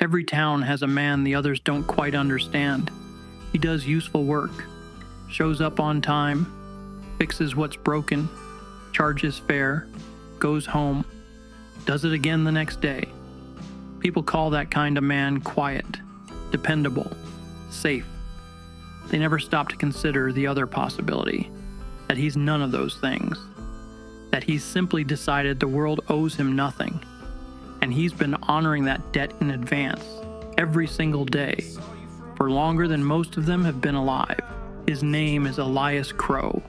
Every town has a man the others don't quite understand. He does useful work, shows up on time, fixes what's broken, charges fare, goes home, does it again the next day. People call that kind of man quiet, dependable, safe. They never stop to consider the other possibility, that he's none of those things, that he's simply decided the world owes him nothing, and he's been honoring that debt in advance, every single day, for longer than most of them have been alive. His name is Elias Crowe.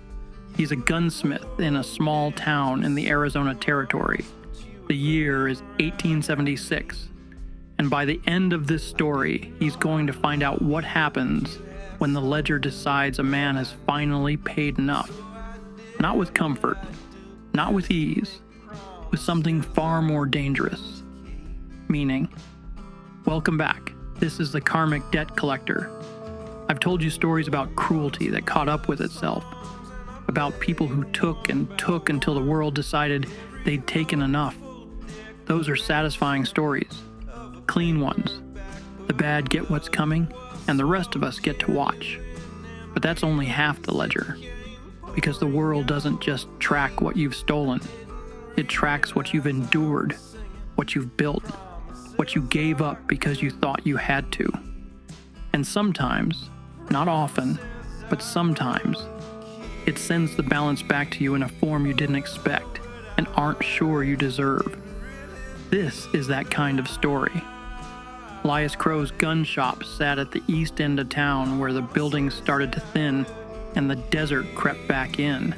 He's a gunsmith in a small town in the Arizona Territory. The year is 1876, and by the end of this story, he's going to find out what happens when the ledger decides a man has finally paid enough. Not with comfort, not with ease, with something far more dangerous. Meaning, welcome back. This is the Karmic Debt Collector. I've told you stories about cruelty that caught up with itself, about people who took and took until the world decided they'd taken enough. Those are satisfying stories, clean ones. The bad get what's coming, and the rest of us get to watch. But that's only half the ledger, because the world doesn't just track what you've stolen. It tracks what you've endured, what you've built, what you gave up because you thought you had to. And sometimes, not often, but sometimes, it sends the balance back to you in a form you didn't expect and aren't sure you deserve. This is that kind of story. Elias Crowe's gun shop sat at the east end of town where the buildings started to thin and the desert crept back in.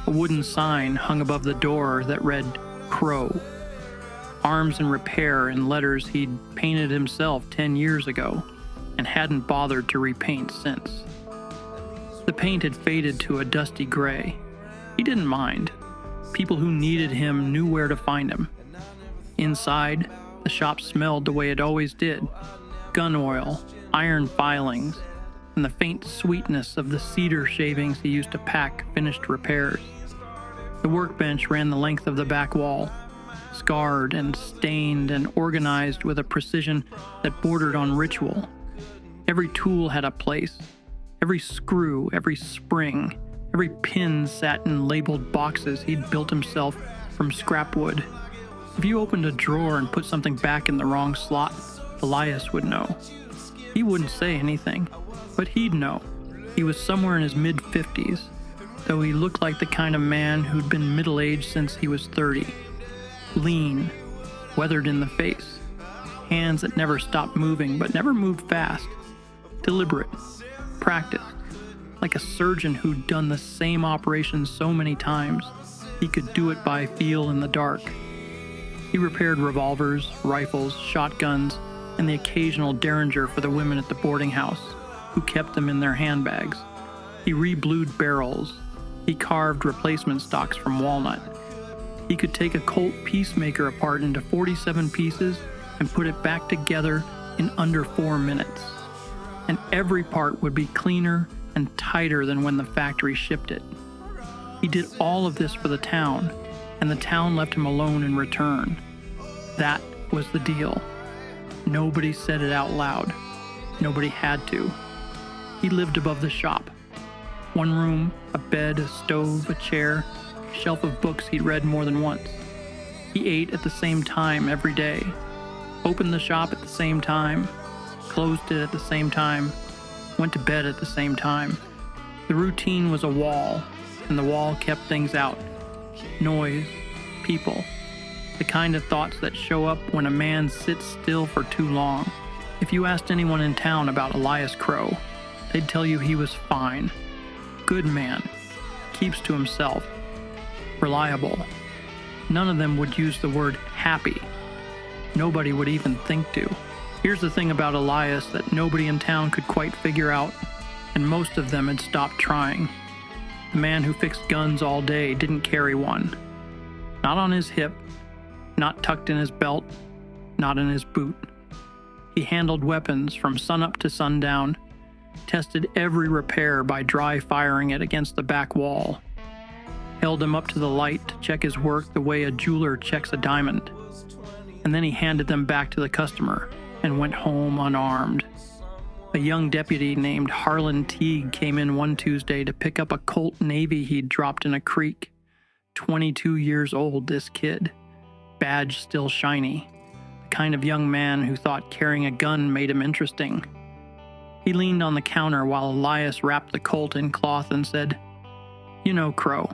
A wooden sign hung above the door that read, Crowe. Arms in repair in letters he'd painted himself 10 years ago and hadn't bothered to repaint since. The paint had faded to a dusty gray. He didn't mind. People who needed him knew where to find him. Inside, the shop smelled the way it always did. Gun oil, iron filings, and the faint sweetness of the cedar shavings he used to pack finished repairs. The workbench ran the length of the back wall, scarred and stained and organized with a precision that bordered on ritual. Every tool had a place. Every screw, every spring, every pin sat in labeled boxes he'd built himself from scrap wood. If you opened a drawer and put something back in the wrong slot, Elias would know. He wouldn't say anything, but he'd know. He was somewhere in his mid-50s, though he looked like the kind of man who'd been middle-aged since he was 30. Lean, weathered in the face, hands that never stopped moving but never moved fast, deliberate, practiced, like a surgeon who'd done the same operation so many times he could do it by feel in the dark. He repaired revolvers, rifles, shotguns, and the occasional derringer for the women at the boarding house, who kept them in their handbags. He re-blued barrels. He carved replacement stocks from walnut. He could take a Colt Peacemaker apart into 47 pieces and put it back together in under 4 minutes. And every part would be cleaner and tighter than when the factory shipped it. He did all of this for the town, and the town left him alone in return. That was the deal. Nobody said it out loud. Nobody had to. He lived above the shop. One room, a bed, a stove, a chair, a shelf of books he'd read more than once. He ate at the same time every day, opened the shop at the same time, closed it at the same time, went to bed at the same time. The routine was a wall, and the wall kept things out. Noise, people, the kind of thoughts that show up when a man sits still for too long. If you asked anyone in town about Elias Crowe, they'd tell you he was fine. Good man, keeps to himself, reliable. None of them would use the word happy. Nobody would even think to. Here's the thing about Elias that nobody in town could quite figure out, and most of them had stopped trying. The man who fixed guns all day didn't carry one. Not on his hip, not tucked in his belt, not in his boot. He handled weapons from sunup to sundown, tested every repair by dry firing it against the back wall, held him up to the light to check his work the way a jeweler checks a diamond, and then he handed them back to the customer, and went home unarmed. A young deputy named Harlan Teague came in one Tuesday to pick up a Colt Navy he'd dropped in a creek. 22 years old, this kid. Badge still shiny. The kind of young man who thought carrying a gun made him interesting. He leaned on the counter while Elias wrapped the Colt in cloth and said, "You know, Crowe,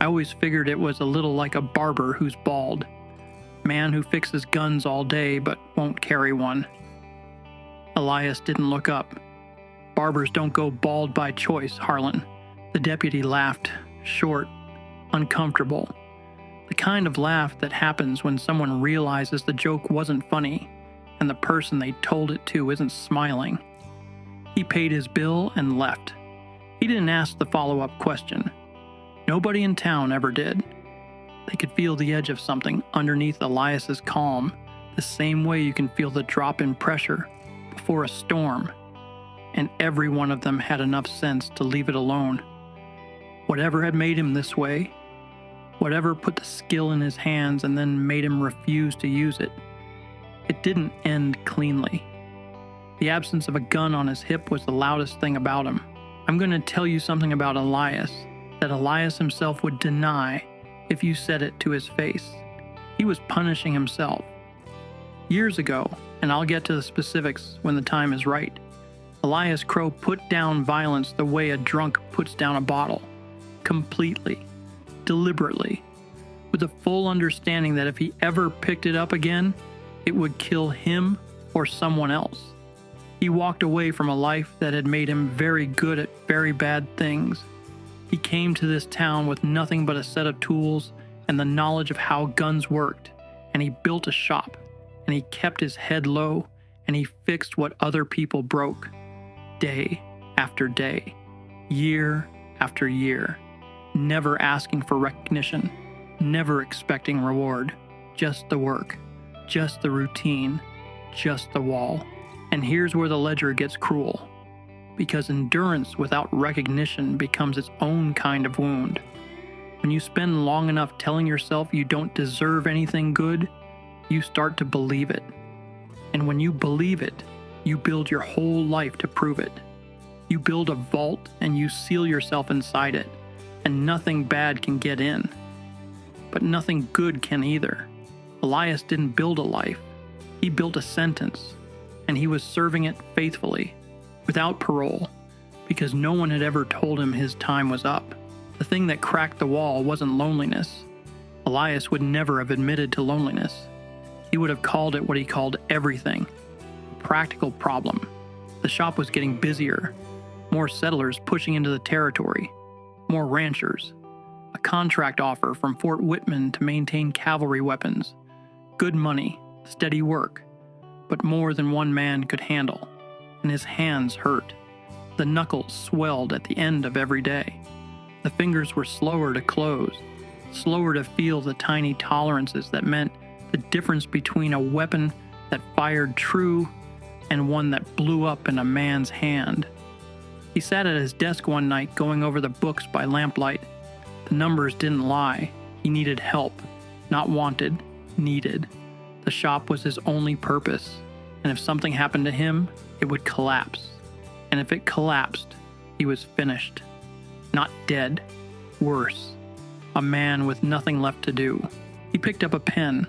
I always figured it was a little like a barber who's bald. Man who fixes guns all day but won't carry one." Elias didn't look up. "Barbers don't go bald by choice, Harlan." The deputy laughed, short, uncomfortable. The kind of laugh that happens when someone realizes the joke wasn't funny and the person they told it to isn't smiling. He paid his bill and left. He didn't ask the follow-up question. Nobody in town ever did. They could feel the edge of something underneath Elias's calm, the same way you can feel the drop in pressure before a storm, and every one of them had enough sense to leave it alone. Whatever had made him this way, whatever put the skill in his hands and then made him refuse to use it, it didn't end cleanly. The absence of a gun on his hip was the loudest thing about him. I'm going to tell you something about Elias that Elias himself would deny if you said it to his face. He was punishing himself. Years ago, and I'll get to the specifics when the time is right, Elias Crowe put down violence the way a drunk puts down a bottle. Completely. Deliberately. With a full understanding that if he ever picked it up again, it would kill him or someone else. He walked away from a life that had made him very good at very bad things. He came to this town with nothing but a set of tools and the knowledge of how guns worked, and he built a shop, and he kept his head low, and he fixed what other people broke. Day after day, year after year, never asking for recognition, never expecting reward, just the work, just the routine, just the wall. And here's where the ledger gets cruel, because endurance without recognition becomes its own kind of wound. When you spend long enough telling yourself you don't deserve anything good, you start to believe it. And when you believe it, you build your whole life to prove it. You build a vault and you seal yourself inside it, and nothing bad can get in. But nothing good can either. Elias didn't build a life. He built a sentence, and he was serving it faithfully, without parole, because no one had ever told him his time was up. The thing that cracked the wall wasn't loneliness. Elias would never have admitted to loneliness. He would have called it what he called everything. A practical problem. The shop was getting busier. More settlers pushing into the territory. More ranchers. A contract offer from Fort Whitman to maintain cavalry weapons. Good money, steady work. But more than one man could handle, and his hands hurt. The knuckles swelled at the end of every day. The fingers were slower to close, slower to feel the tiny tolerances that meant the difference between a weapon that fired true and one that blew up in a man's hand. He sat at his desk one night going over the books by lamplight. The numbers didn't lie. He needed help, not wanted, needed. The shop was his only purpose, and if something happened to him, it would collapse. And if it collapsed, he was finished. Not dead. Worse. A man with nothing left to do. He picked up a pen,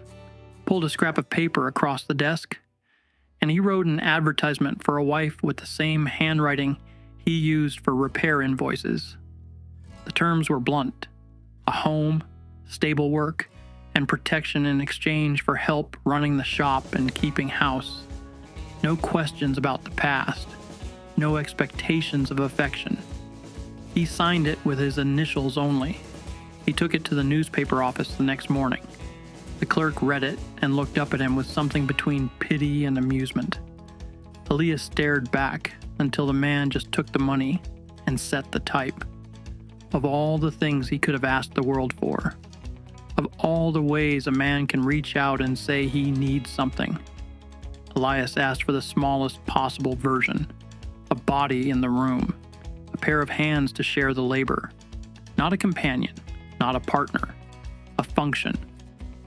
pulled a scrap of paper across the desk, and he wrote an advertisement for a wife with the same handwriting he used for repair invoices. The terms were blunt. A home, stable work, and protection in exchange for help running the shop and keeping house. No questions about the past. No expectations of affection. He signed it with his initials only. He took it to the newspaper office the next morning. The clerk read it and looked up at him with something between pity and amusement. Elias stared back until the man just took the money and set the type. Of all the things he could have asked the world for, of all the ways a man can reach out and say he needs something, Elias asked for the smallest possible version. A body in the room. A pair of hands to share the labor. Not a companion. Not a partner. A function.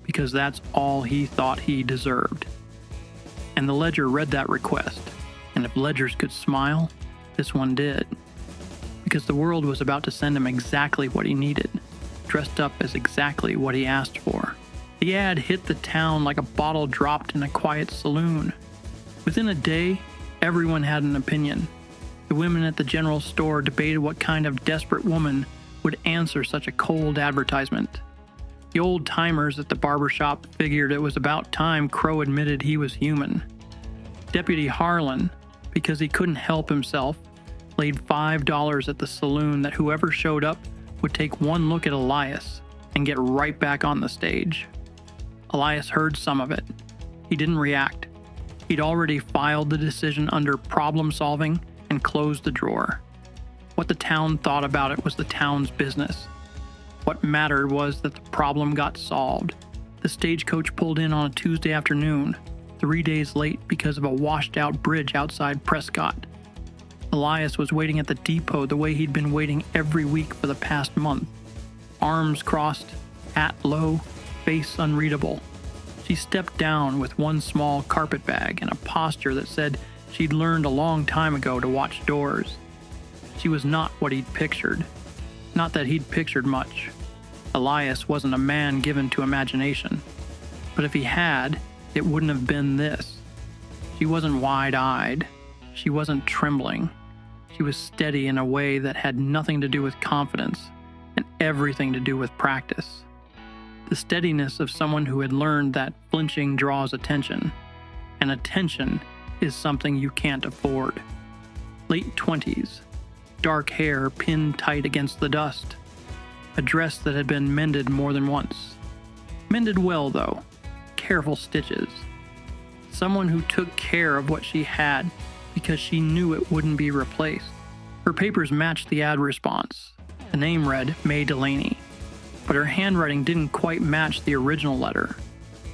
Because that's all he thought he deserved. And the ledger read that request. And if ledgers could smile, this one did. Because the world was about to send him exactly what he needed, dressed up as exactly what he asked for. The ad hit the town like a bottle dropped in a quiet saloon. Within a day, everyone had an opinion. The women at the general store debated what kind of desperate woman would answer such a cold advertisement. The old-timers at the barbershop figured it was about time Crowe admitted he was human. Deputy Harlan, because he couldn't help himself, laid $5 at the saloon that whoever showed up would take one look at Elias and get right back on the stage. Elias heard some of it. He didn't react. He'd already filed the decision under problem solving and closed the drawer. What the town thought about it was the town's business. What mattered was that the problem got solved. The stagecoach pulled in on a Tuesday afternoon, 3 days late because of a washed-out bridge outside Prescott. Elias was waiting at the depot the way he'd been waiting every week for the past month. Arms crossed, hat low, face unreadable. She stepped down with one small carpet bag and a posture that said she'd learned a long time ago to watch doors. She was not what he'd pictured. Not that he'd pictured much. Elias wasn't a man given to imagination. But if he had, it wouldn't have been this. She wasn't wide-eyed. She wasn't trembling. She was steady in a way that had nothing to do with confidence and everything to do with practice. The steadiness of someone who had learned that flinching draws attention, and attention is something you can't afford. Late 20s, dark hair pinned tight against the dust, a dress that had been mended more than once. Mended well, though, careful stitches. Someone who took care of what she had because she knew it wouldn't be replaced. Her papers matched the ad response. The name read May Delaney, but her handwriting didn't quite match the original letter,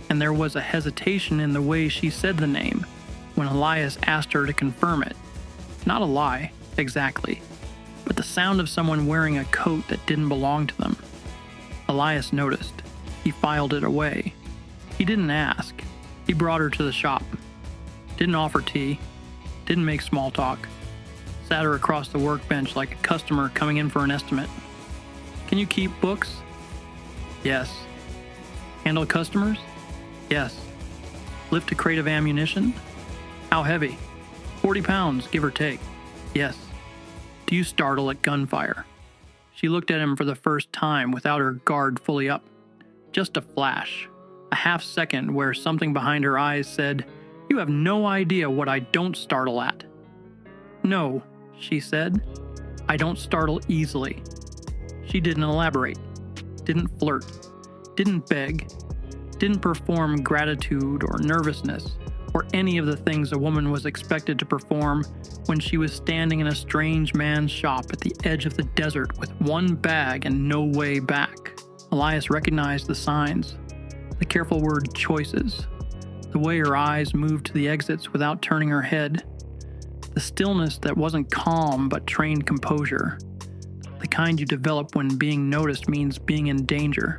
and there was a hesitation in the way she said the name when Elias asked her to confirm it. Not a lie, exactly, but the sound of someone wearing a coat that didn't belong to them. Elias noticed. He filed it away. He didn't ask. He brought her to the shop. Didn't offer tea. Didn't make small talk. Sat her across the workbench like a customer coming in for an estimate. Can you keep books? Yes. Handle customers? Yes. Lift a crate of ammunition? How heavy? 40 pounds, give or take. Yes. Do you startle at gunfire? She looked at him for the first time without her guard fully up. Just a flash. A half second where something behind her eyes said, "You have no idea what I don't startle at." "No," she said. "I don't startle easily." She didn't elaborate. Didn't flirt. Didn't beg. Didn't perform gratitude or nervousness or any of the things a woman was expected to perform when she was standing in a strange man's shop at the edge of the desert with one bag and no way back. Elias recognized the signs, the careful word choices, the way her eyes moved to the exits without turning her head, the stillness that wasn't calm but trained composure, the kind you develop when being noticed means being in danger.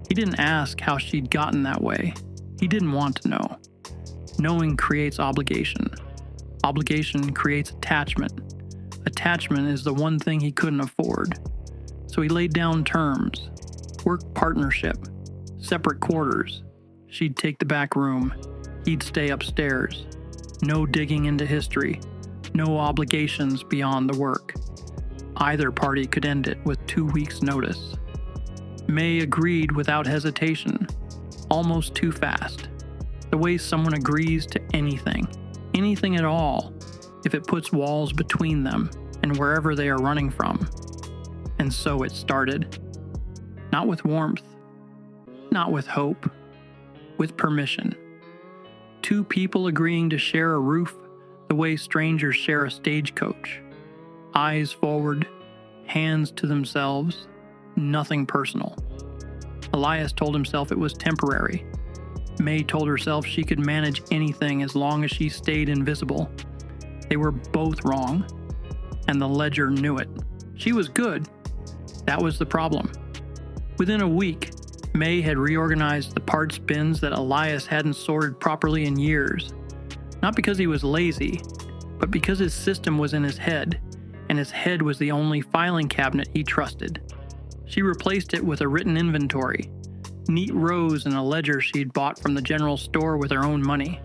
He didn't ask how she'd gotten that way. He didn't want to know. Knowing creates obligation. Obligation creates attachment. Attachment is the one thing he couldn't afford. So he laid down terms. Work partnership. Separate quarters. She'd take the back room. He'd stay upstairs. No digging into history. No obligations beyond the work. Either party could end it with 2 weeks' notice. May agreed without hesitation. Almost too fast. The way someone agrees to anything at all, if it puts walls between them and wherever they are running from. And so it started. Not with warmth, not with hope, with permission. Two people agreeing to share a roof the way strangers share a stagecoach. Eyes forward, hands to themselves, nothing personal. Elias told himself it was temporary. May told herself she could manage anything as long as she stayed invisible. They were both wrong, and the ledger knew it. She was good. That was the problem. Within a week, May had reorganized the parts bins that Elias hadn't sorted properly in years. Not because he was lazy, but because his system was in his head, and his head was the only filing cabinet he trusted. She replaced it with a written inventory, neat rows in a ledger she'd bought from the general store with her own money.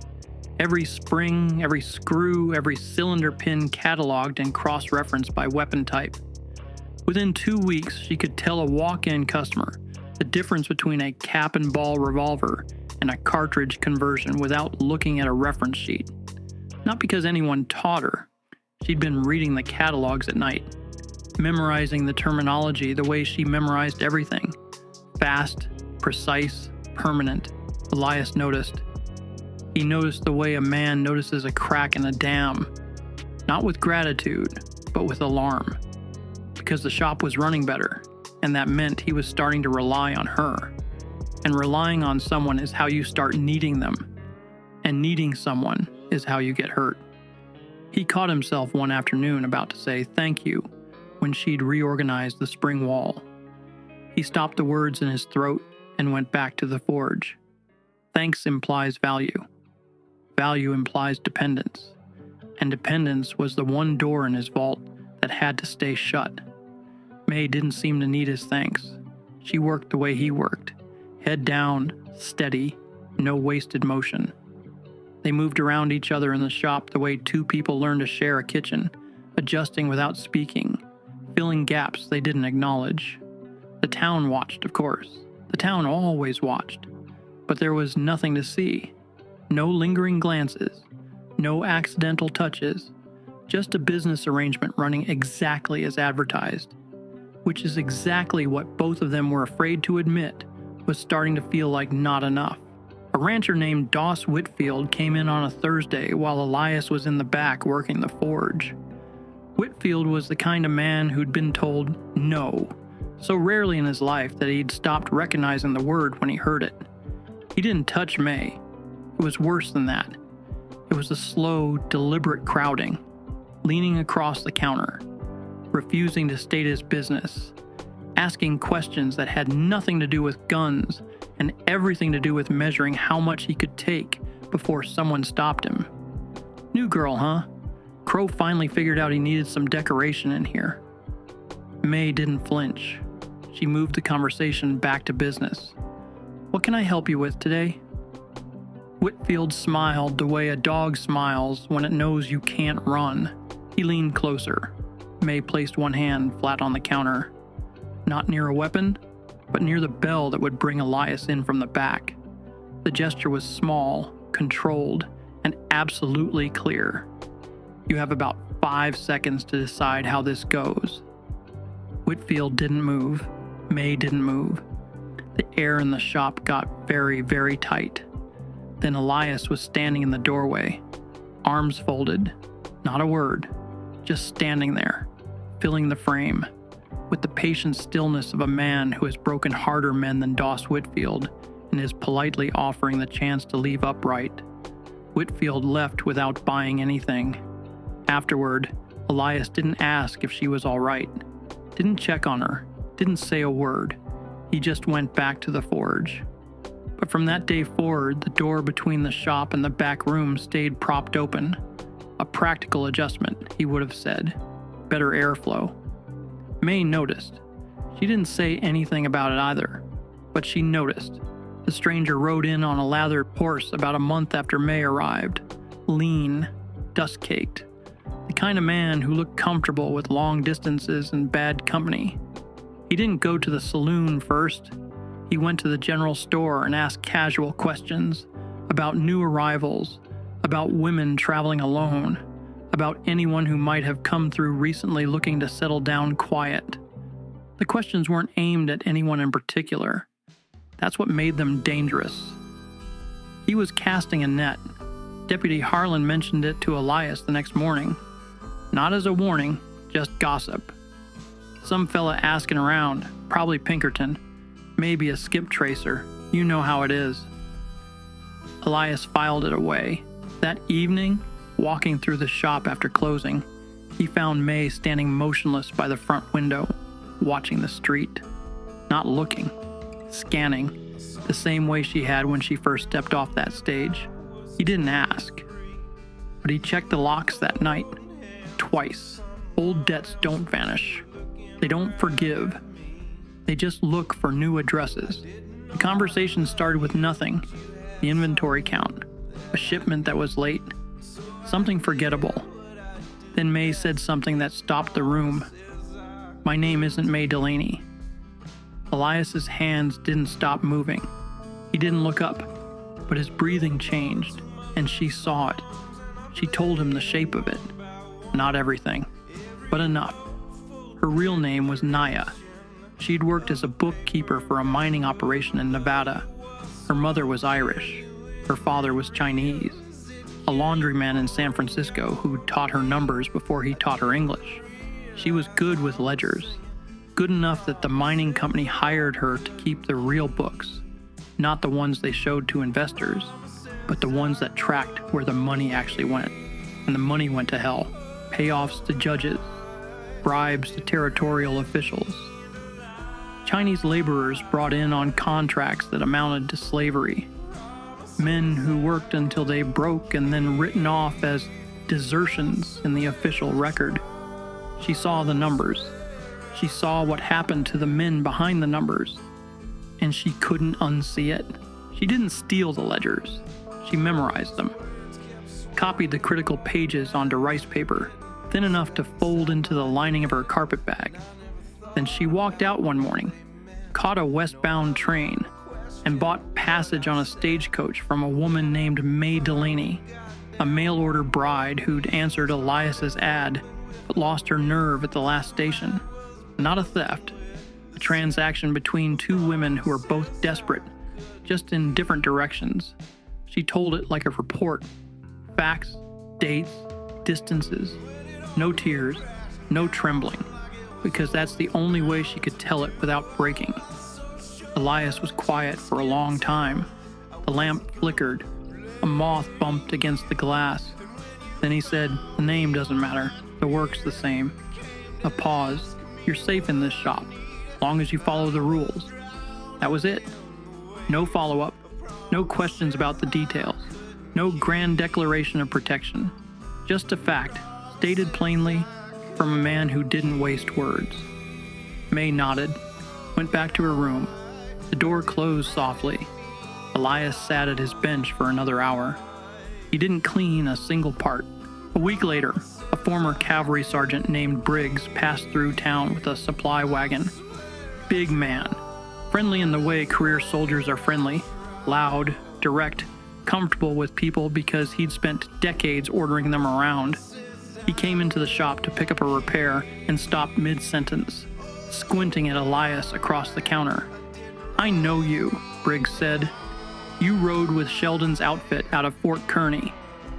Every spring, every screw, every cylinder pin cataloged and cross-referenced by weapon type. Within 2 weeks, she could tell a walk-in customer the difference between a cap and ball revolver and a cartridge conversion without looking at a reference sheet. Not because anyone taught her. She'd been reading the catalogs at night, memorizing the terminology the way she memorized everything. Fast, precise, permanent, Elias noticed. He noticed the way a man notices a crack in a dam, not with gratitude, but with alarm. Because the shop was running better, and that meant he was starting to rely on her. And relying on someone is how you start needing them. And needing someone is how you get hurt. He caught himself one afternoon about to say thank you when she'd reorganized the spring wall. He stopped the words in his throat and went back to the forge. Thanks implies value. Value implies dependence. And dependence was the one door in his vault that had to stay shut. May didn't seem to need his thanks. She worked the way he worked. Head down, steady, no wasted motion. They moved around each other in the shop the way two people learn to share a kitchen, adjusting without speaking, filling gaps they didn't acknowledge. The town watched, of course. The town always watched. But there was nothing to see. No lingering glances. No accidental touches. Just a business arrangement running exactly as advertised. Which is exactly what both of them were afraid to admit was starting to feel like not enough. A rancher named Doss Whitfield came in on a Thursday while Elias was in the back working the forge. Whitfield was the kind of man who'd been told no so rarely in his life that he'd stopped recognizing the word when he heard it. He didn't touch May. It was worse than that. It was a slow, deliberate crowding, leaning across the counter, refusing to state his business, asking questions that had nothing to do with guns and everything to do with measuring how much he could take before someone stopped him. New girl, huh? Crowe finally figured out he needed some decoration in here. May didn't flinch. She moved the conversation back to business. What can I help you with today? Whitfield smiled the way a dog smiles when it knows you can't run. He leaned closer. May placed one hand flat on the counter. Not near a weapon, but near the bell that would bring Elias in from the back. The gesture was small, controlled, and absolutely clear. You have about 5 seconds to decide how this goes. Whitfield didn't move. May didn't move. The air in the shop got very, very tight. Then Elias was standing in the doorway, arms folded, not a word, just standing there, filling the frame, with the patient stillness of a man who has broken harder men than Doss Whitfield and is politely offering the chance to leave upright. Whitfield left without buying anything. Afterward, Elias didn't ask if she was all right, didn't check on her, didn't say a word. He just went back to the forge. But from that day forward, the door between the shop and the back room stayed propped open. A practical adjustment, he would have said. Better airflow. May noticed. She didn't say anything about it either, but she noticed. The stranger rode in on a lathered horse about a month after May arrived. Lean, dust-caked. The kind of man who looked comfortable with long distances and bad company. He didn't go to the saloon first. He went to the general store and asked casual questions about new arrivals, about women traveling alone, about anyone who might have come through recently looking to settle down quiet. The questions weren't aimed at anyone in particular. That's what made them dangerous. He was casting a net. Deputy Harlan mentioned it to Elias the next morning. Not as a warning, just gossip. Some fella asking around, probably Pinkerton. Maybe a skip tracer. You know how it is. Elias filed it away. That evening, walking through the shop after closing, he found May standing motionless by the front window, watching the street. Not looking, scanning, the same way she had when she first stepped off that stage. He didn't ask. but he checked the locks that night. Twice. Old debts don't vanish. They don't forgive. They just look for new addresses. The conversation started with nothing. The inventory count. A shipment that was late. Something forgettable. Then May said something that stopped the room. "My name isn't May Delaney." Elias's hands didn't stop moving. He didn't look up, but his breathing changed, and she saw it. She told him the shape of it. Not everything, but enough. Her real name was Naya. She'd worked as a bookkeeper for a mining operation in Nevada. Her mother was Irish. Her father was Chinese. A laundryman in San Francisco who taught her numbers before he taught her English. She was good with ledgers. Good enough that the mining company hired her to keep the real books. Not the ones they showed to investors, but the ones that tracked where the money actually went. And the money went to hell. Payoffs to judges. Bribes to territorial officials. Chinese laborers brought in on contracts that amounted to slavery. Men who worked until they broke and then written off as desertions in the official record. She saw the numbers. She saw what happened to the men behind the numbers. And she couldn't unsee it. She didn't steal the ledgers. She memorized them. Copied the critical pages onto rice paper, thin enough to fold into the lining of her carpet bag. Then she walked out one morning, caught a westbound train, and bought passage on a stagecoach from a woman named May Delaney, a mail-order bride who'd answered Elias's ad but lost her nerve at the last station. Not a theft, a transaction between two women who were both desperate, just in different directions. She told it like a report. Facts, dates, distances. No tears, no trembling, because that's the only way she could tell it without breaking. Elias was quiet for a long time. The lamp flickered. A moth bumped against the glass. Then he said, "The name doesn't matter. The work's the same." A pause. "You're safe in this shop, long as you follow the rules." That was it. No follow-up. No questions about the details. No grand declaration of protection. Just a fact, stated plainly, from a man who didn't waste words. May nodded, went back to her room. The door closed softly. Elias sat at his bench for another hour. He didn't clean a single part. A week later, a former cavalry sergeant named Briggs passed through town with a supply wagon. Big man. Friendly in the way career soldiers are friendly. Loud, direct, comfortable with people because he'd spent decades ordering them around. He came into the shop to pick up a repair and stopped mid-sentence, squinting at Elias across the counter. "I know you," Briggs said. "You rode with Sheldon's outfit out of Fort Kearney.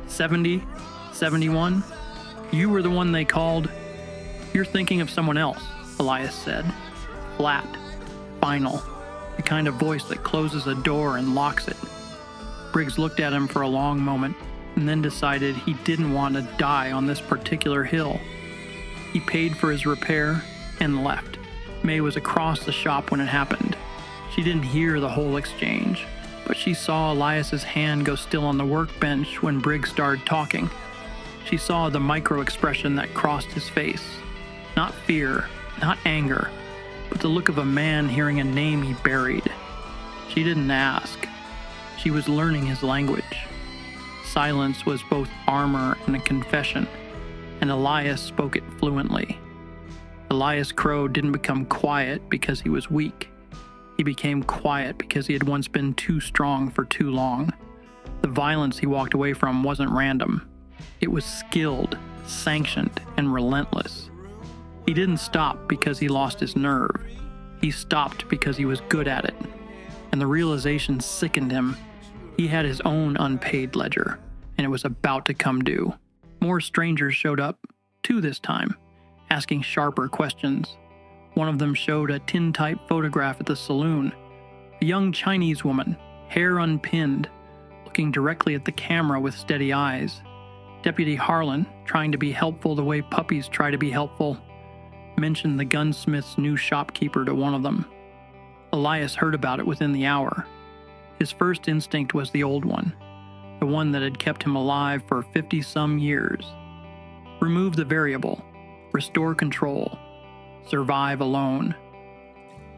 70, 71? You were the one they called." "You're thinking of someone else," Elias said. Flat, final, the kind of voice that closes a door and locks it. Briggs looked at him for a long moment and then decided he didn't want to die on this particular hill. He paid for his repair and left. May was across the shop when it happened. She didn't hear the whole exchange, but she saw Elias's hand go still on the workbench when Briggs started talking. She saw the micro-expression that crossed his face. Not fear, not anger, but the look of a man hearing a name he buried. She didn't ask. She was learning his language. Silence was both armor and a confession, and Elias spoke it fluently. Elias Crowe didn't become quiet because he was weak. He became quiet because he had once been too strong for too long. The violence he walked away from wasn't random. It was skilled, sanctioned, and relentless. He didn't stop because he lost his nerve. He stopped because he was good at it. And the realization sickened him. He had his own unpaid ledger, and it was about to come due. More strangers showed up, two this time, asking sharper questions. One of them showed a tintype photograph at the saloon. A young Chinese woman, hair unpinned, looking directly at the camera with steady eyes. Deputy Harlan, trying to be helpful the way puppies try to be helpful, mentioned the gunsmith's new shopkeeper to one of them. Elias heard about it within the hour. His first instinct was the old one. the one that had kept him alive for 50-some years. Remove the variable, restore control, survive alone.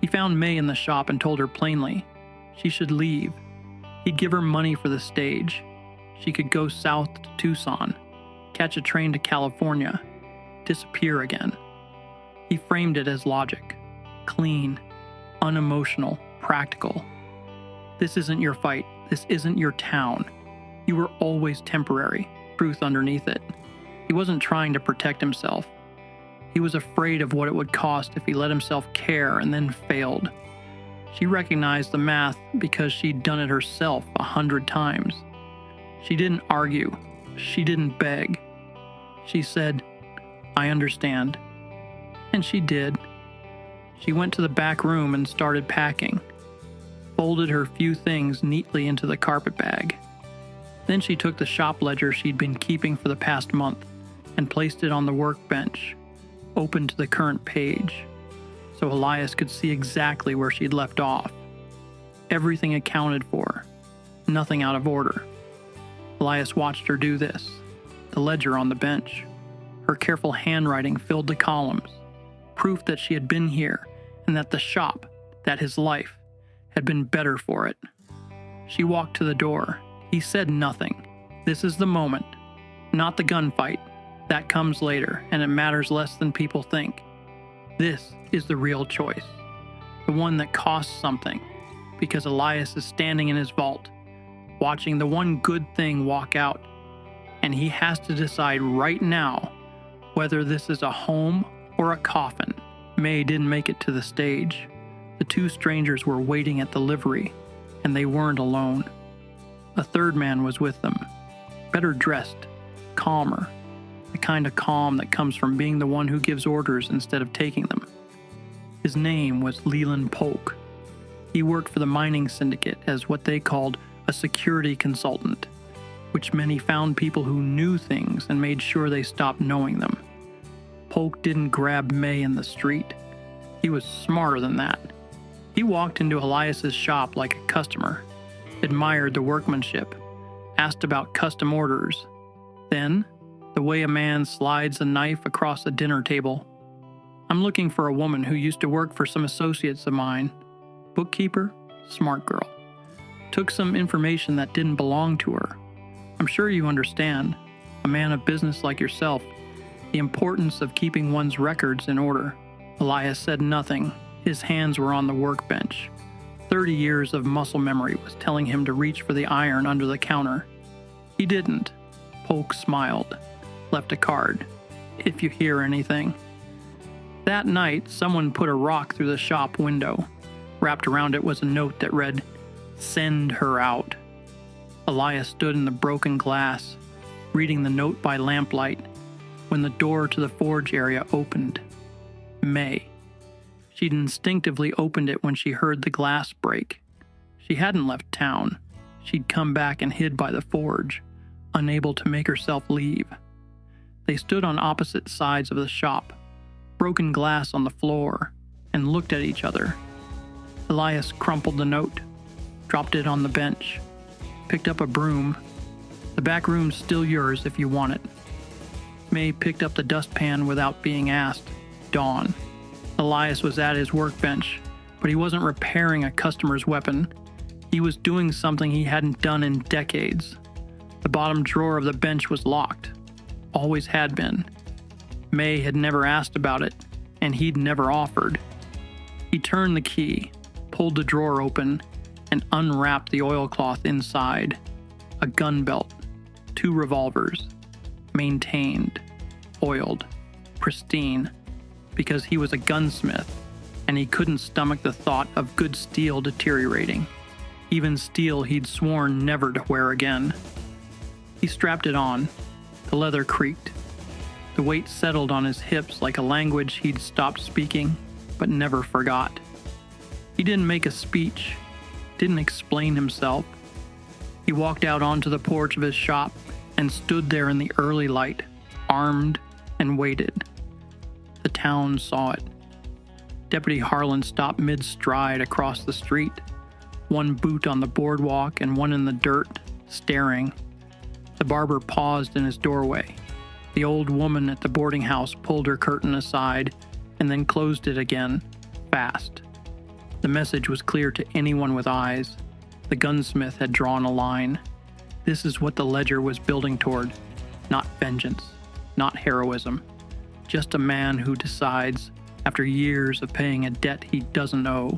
He found May in the shop and told her plainly she should leave. He'd give her money for the stage. She could go south to Tucson, catch a train to California, disappear again. He framed it as logic, clean, unemotional, practical. This isn't your fight. This isn't your town. You were always temporary, truth underneath it. He wasn't trying to protect himself. He was afraid of what it would cost if he let himself care and then failed. She recognized the math because she'd done it herself 100 times. She didn't argue. She didn't beg. She said, "I understand." And she did. She went to the back room and started packing, folded her few things neatly into the carpet bag. Then she took the shop ledger she'd been keeping for the past month and placed it on the workbench, open to the current page, so Elias could see exactly where she'd left off. Everything accounted for, nothing out of order. Elias watched her do this, the ledger on the bench. Her careful handwriting filled the columns, proof that she had been here and that the shop, that his life, had been better for it. She walked to the door. He said nothing. This is the moment, not the gunfight. That comes later, and it matters less than people think. This is the real choice, the one that costs something, because Elias is standing in his vault, watching the one good thing walk out, and he has to decide right now whether this is a home or a coffin. May didn't make it to the stage. The two strangers were waiting at the livery, and they weren't alone. A third man was with them, better dressed, calmer, the kind of calm that comes from being the one who gives orders instead of taking them. His name was Leland Polk. He worked for the mining syndicate as what they called a security consultant, which meant he found people who knew things and made sure they stopped knowing them. Polk didn't grab May in the street. He was smarter than that. He walked into Elias's shop like a customer, admired the workmanship, asked about custom orders. Then, the way a man slides a knife across a dinner table. "I'm looking for a woman who used to work for some associates of mine. Bookkeeper, smart girl. Took some information that didn't belong to her. I'm sure you understand, a man of business like yourself, the importance of keeping one's records in order." Elias said nothing. His hands were on the workbench. 30 years of muscle memory was telling him to reach for the iron under the counter. He didn't. Polk smiled, left a card. "If you hear anything." That night, someone put a rock through the shop window. Wrapped around it was a note that read, "Send her out." Elias stood in the broken glass, reading the note by lamplight, when the door to the forge area opened. May. She'd instinctively opened it when she heard the glass break. She hadn't left town. She'd come back and hid by the forge, unable to make herself leave. They stood on opposite sides of the shop, broken glass on the floor, and looked at each other. Elias crumpled the note, dropped it on the bench, picked up a broom. "The back room's still yours if you want it." May picked up the dustpan without being asked. Dawn. Elias was at his workbench, but he wasn't repairing a customer's weapon. He was doing something he hadn't done in decades. The bottom drawer of the bench was locked. Always had been. May had never asked about it, and he'd never offered. He turned the key, pulled the drawer open, and unwrapped the oilcloth inside. A gun belt, 2 revolvers, maintained, oiled, pristine, because he was a gunsmith, and he couldn't stomach the thought of good steel deteriorating, even steel he'd sworn never to wear again. He strapped it on. The leather creaked. The weight settled on his hips like a language he'd stopped speaking, but never forgot. He didn't make a speech, didn't explain himself. He walked out onto the porch of his shop and stood there in the early light, armed, and waited. The town saw it. Deputy Harlan stopped mid-stride across the street, one boot on the boardwalk and one in the dirt, staring. The barber paused in his doorway. The old woman at the boarding house pulled her curtain aside and then closed it again, fast. The message was clear to anyone with eyes. The gunsmith had drawn a line. This is what the ledger was building toward. Not vengeance, not heroism. Just a man who decides, after years of paying a debt he doesn't owe,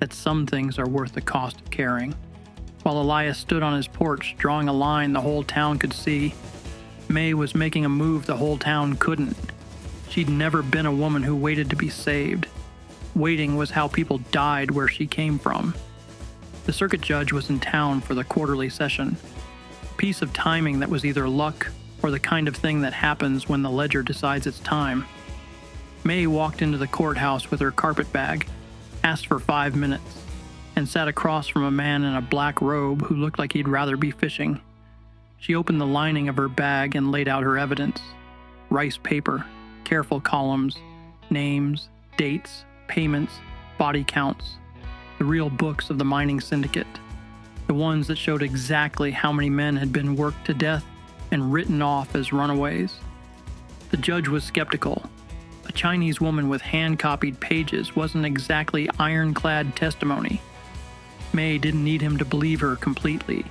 that some things are worth the cost of carrying. While Elias stood on his porch, drawing a line the whole town could see, May was making a move the whole town couldn't. She'd never been a woman who waited to be saved. Waiting was how people died where she came from. The circuit judge was in town for the quarterly session. A piece of timing that was either luck or the kind of thing that happens when the ledger decides it's time. May walked into the courthouse with her carpet bag, asked for 5 minutes, and sat across from a man in a black robe who looked like he'd rather be fishing. She opened the lining of her bag and laid out her evidence. Rice paper, careful columns, names, dates, payments, body counts. The real books of the mining syndicate. The ones that showed exactly how many men had been worked to death and written off as runaways. The judge was skeptical. A Chinese woman with hand-copied pages wasn't exactly ironclad testimony. May didn't need him to believe her completely.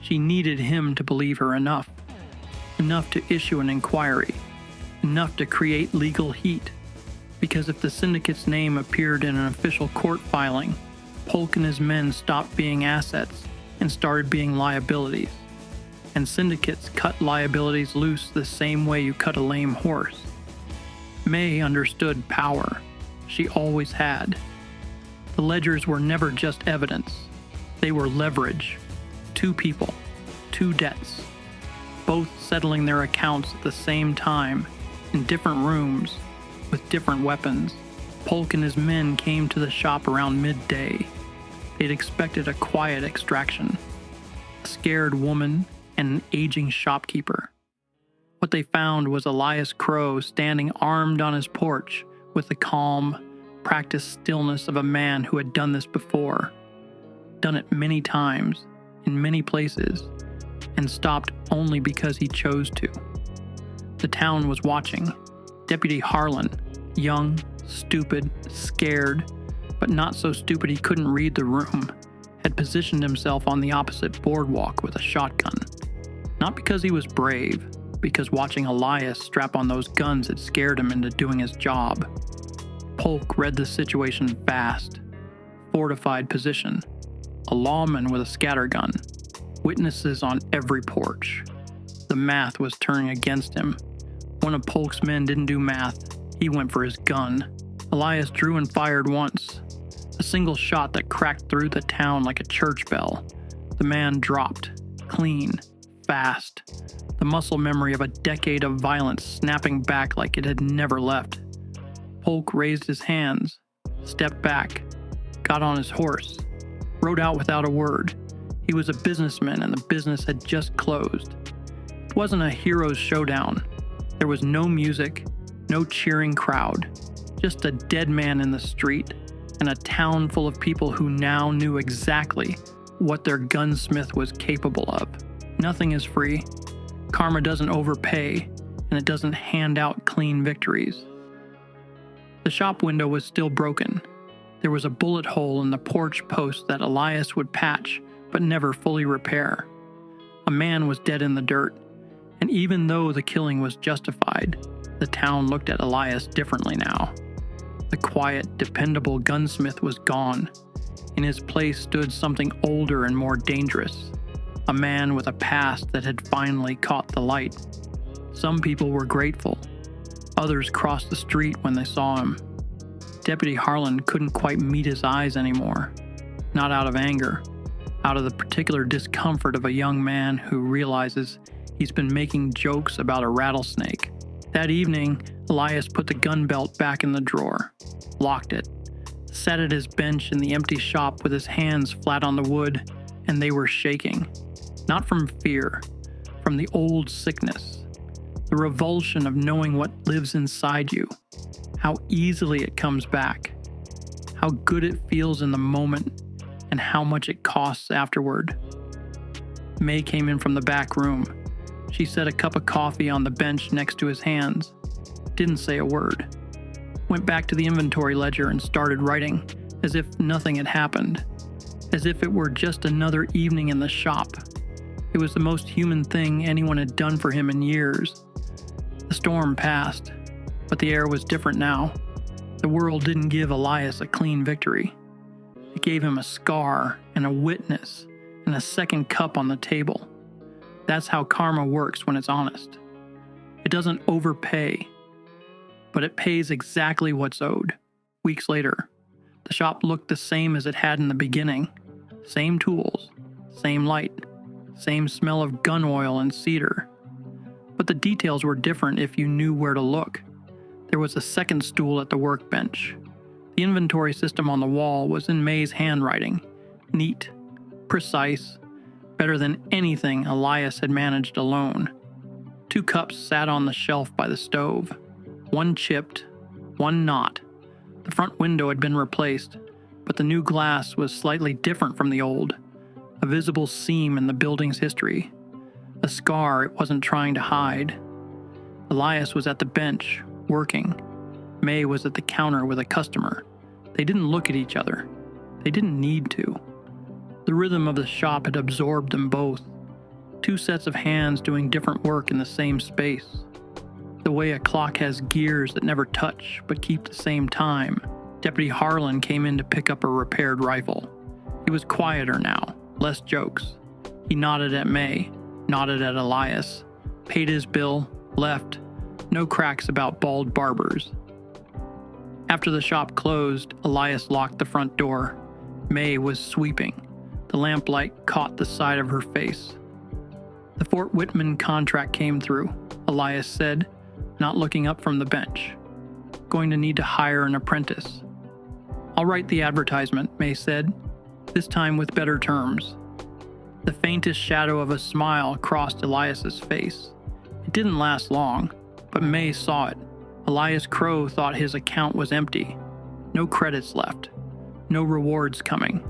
She needed him to believe her enough. Enough to issue an inquiry. Enough to create legal heat. Because if the syndicate's name appeared in an official court filing, Polk and his men stopped being assets and started being liabilities. And syndicates cut liabilities loose the same way you cut a lame horse. May understood power. She always had. The ledgers were never just evidence. They were leverage. 2 people, 2 debts, both settling their accounts at the same time, in different rooms, with different weapons. Polk and his men came to the shop around midday. They'd expected a quiet extraction, a scared woman and an aging shopkeeper. What they found was Elias Crowe standing armed on his porch with the calm, practiced stillness of a man who had done this before, done it many times, in many places, and stopped only because he chose to. The town was watching. Deputy Harlan, young, stupid, scared, but not so stupid he couldn't read the room, had positioned himself on the opposite boardwalk with a shotgun. Not because he was brave, because watching Elias strap on those guns had scared him into doing his job. Polk read the situation fast. Fortified position. A lawman with a scattergun. Witnesses on every porch. The math was turning against him. One of Polk's men didn't do math. He went for his gun. Elias drew and fired once. A single shot that cracked through the town like a church bell. The man dropped. Clean. Fast. The muscle memory of a decade of violence snapping back like it had never left. Polk raised his hands. Stepped back. Got on his horse. Rode out without a word. He was a businessman and the business had just closed. It wasn't a hero's showdown. There was no music, no cheering crowd, just a dead man in the street and a town full of people who now knew exactly what their gunsmith was capable of. Nothing is free. Karma doesn't overpay, and it doesn't hand out clean victories. The shop window was still broken. There was a bullet hole in the porch post that Elias would patch but never fully repair. A man was dead in the dirt, and even though the killing was justified, the town looked at Elias differently now. The quiet, dependable gunsmith was gone. In his place stood something older and more dangerous. A man with a past that had finally caught the light. Some people were grateful. Others crossed the street when they saw him. Deputy Harlan couldn't quite meet his eyes anymore. Not out of anger. Out of the particular discomfort of a young man who realizes he's been making jokes about a rattlesnake. That evening, Elias put the gun belt back in the drawer, locked it, sat at his bench in the empty shop with his hands flat on the wood, and they were shaking. Not from fear, from the old sickness. The revulsion of knowing what lives inside you, how easily it comes back, how good it feels in the moment, and how much it costs afterward. May came in from the back room, She set a cup of coffee on the bench next to his hands. Didn't say a word. Went back to the inventory ledger and started writing, as if nothing had happened. As if it were just another evening in the shop. It was the most human thing anyone had done for him in years. The storm passed, but the air was different now. The world didn't give Elias a clean victory. It gave him a scar and a witness and a second cup on the table. That's how karma works when it's honest. It doesn't overpay, but it pays exactly what's owed. Weeks later, the shop looked the same as it had in the beginning. Same tools, same light, same smell of gun oil and cedar. But the details were different if you knew where to look. There was a second stool at the workbench. The inventory system on the wall was in May's handwriting. Neat, precise, better than anything Elias had managed alone. 2 cups sat on the shelf by the stove. One chipped, one not. The front window had been replaced, but the new glass was slightly different from the old. A visible seam in the building's history. A scar it wasn't trying to hide. Elias was at the bench, working. May was at the counter with a customer. They didn't look at each other. They didn't need to. The rhythm of the shop had absorbed them both. 2 sets of hands doing different work in the same space. The way a clock has gears that never touch but keep the same time. Deputy Harlan came in to pick up a repaired rifle. He was quieter now, less jokes. He nodded at May, nodded at Elias, paid his bill, left. No cracks about bald barbers. After the shop closed, Elias locked the front door. May was sweeping. The lamplight caught the side of her face. The Fort Whitman contract came through, Elias said, not looking up from the bench. Going to need to hire an apprentice. I'll write the advertisement, May said, this time with better terms. The faintest shadow of a smile crossed Elias's face. It didn't last long, but May saw it. Elias Crowe thought his account was empty. No credits left. No rewards coming.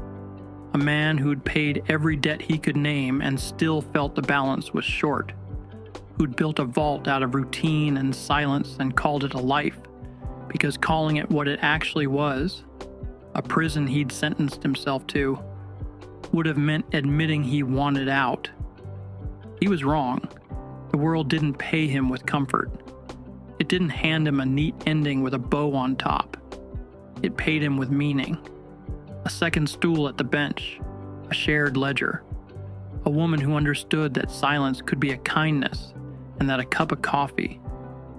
A man who'd paid every debt he could name and still felt the balance was short. Who'd built a vault out of routine and silence and called it a life, because calling it what it actually was, a prison he'd sentenced himself to, would have meant admitting he wanted out. He was wrong. The world didn't pay him with comfort. It didn't hand him a neat ending with a bow on top. It paid him with meaning. A second stool at the bench, a shared ledger, a woman who understood that silence could be a kindness and that a cup of coffee,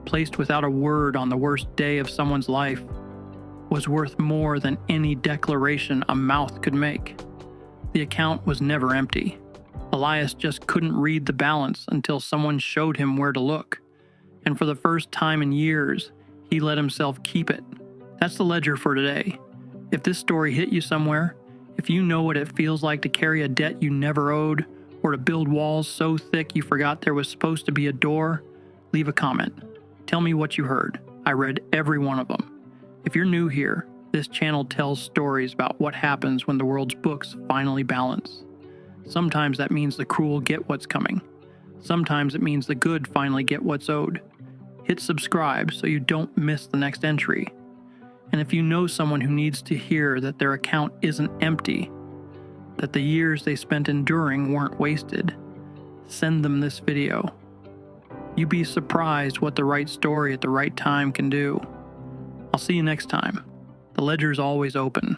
placed without a word on the worst day of someone's life, was worth more than any declaration a mouth could make. The account was never empty. Elias just couldn't read the balance until someone showed him where to look. And for the first time in years, he let himself keep it. That's the ledger for today. If this story hit you somewhere, if you know what it feels like to carry a debt you never owed, or to build walls so thick you forgot there was supposed to be a door, leave a comment. Tell me what you heard. I read every one of them. If you're new here, this channel tells stories about what happens when the world's books finally balance. Sometimes that means the cruel get what's coming. Sometimes it means the good finally get what's owed. Hit subscribe so you don't miss the next entry. And if you know someone who needs to hear that their account isn't empty, that the years they spent enduring weren't wasted, send them this video. You'd be surprised what the right story at the right time can do. I'll see you next time. The ledger's always open.